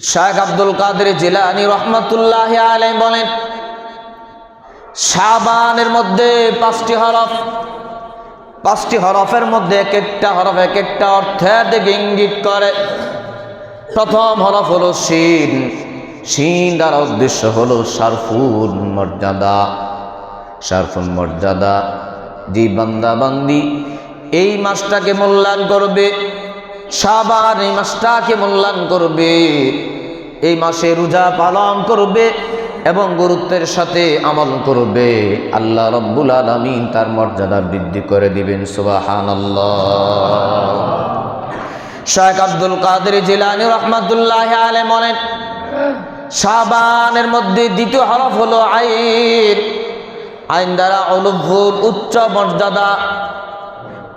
শাইখ আব্দুল কাদের জিলানী রহমাতুল্লাহি আলাইহি বলেন, শাবানের মধ্যে 5টি হরফ, 5টি হরফের মধ্যে এক একটা হরফ এক একটা অর্থের দিকে ইঙ্গিত করে। প্রথম হরফ হলো শিন। শিন দ্বারা উদ্দেশ্য হলো শারফুল মর্যাদা। শারফুল মর্যাদা। যে বান্দা বান্দি এই মাসটাকে মূল্যায়ন করবে, শাবান এই মাসটাকে মূল্যায়ন করবে, এই মাসে রোজা পালন করবে এবং গুরুত্বের সাথে আমল করবে, আল্লাহ রব্বুল আলামিন তার মর্যাদা বৃদ্ধি করে দিবেন। সুবহানাল্লাহ। শাইখ আব্দুল কাদের জিলানী রহমাতুল্লাহি আলাইহি বলেন, শাবানের মধ্যে দ্বিতীয় হরফ হলো আইন। আইন দ্বারা উলুফুল উচ্চ মর্যাদা।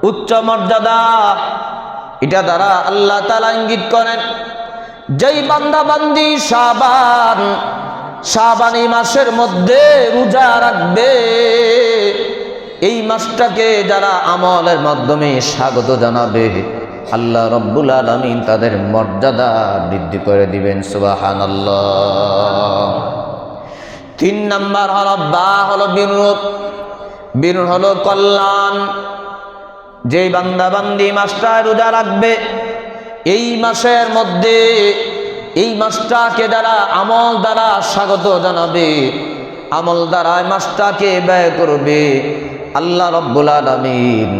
উচ্চ মর্যাদা এটা দ্বারা আল্লাহ তাআলা ইঙ্গিত করেন, যেই বান্দা বান্দি শাবান এই মাসের মধ্যে রোজা রাখবে, এই মাসটাকে যারা আমলের মাধ্যমে স্বাগত জানাবে, আল্লাহ রব্বুল আলামিন তাদের মর্যাদা বৃদ্ধি করে দিবেন। সুবহানাল্লাহ। 3 নাম্বার হরফ বা হলো বিরুর। বিরুর হলো কল্যাণ। যেই বান্দা বান্দি মাসটা রোজা রাখবে, এই মাসের মধ্যে এই মাসটাকে দ্বারা আমল দ্বারা স্বাগত জানাবে, আমল দ্বারা মাসটাকে ব্যয় করবে, আল্লাহ রব্বুল আলামিন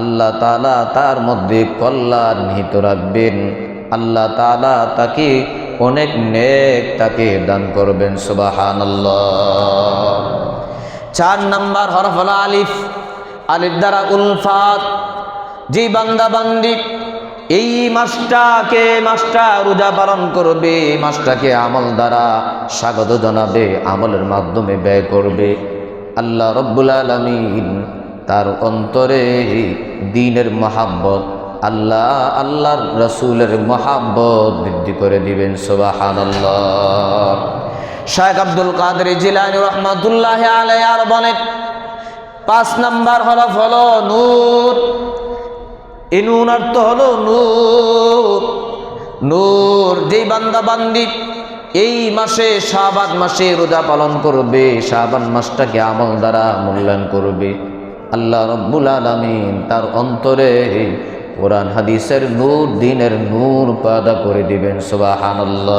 আল্লাহ তাআলা তার মধ্যে কল্যাণ নিহিত রাখবেন। আল্লাহ তাআলা তাকে অনেক নেক তাকে দান করবেন। সুবহানাল্লাহ। 4 নাম্বার হরফ হলো আলিফ। আলিফ দ্বারা উলফাত। যে বান্দা বান্দি এই মাসটা রোজা পালন করবে, মাসটাকে আমল দ্বারা স্বাগত জানাবে, আমলের মাধ্যমে ব্যয় করবে, আল্লাহ রব্বুল আলামিন তার অন্তরে দ্বীনের মহাব্বত, আল্লাহর রাসূলের মহাব্বত বৃদ্ধি করে দিবেন। সুবহানাল্লাহ। শাইখ আব্দুল কাদের জিলানী রহমাতুল্লাহি আলাইহি আর বলেন, 5 নাম্বার হরফ হলো নূর। এই নুন অর্থ হলো নূর। নূর। যেই বান্দা বান্দি এই মাসে শাবান মাসে রোজা পালন করবে, শাবান মাসটাকে আমল দ্বারা মূল্যায়ন করবে, আল্লাহ রব্বুল আলামিন তার অন্তরে কোরআন হাদিসের নূর, দ্বীনের নূর পয়দা করে দিবেন। সুবহানাল্লাহ।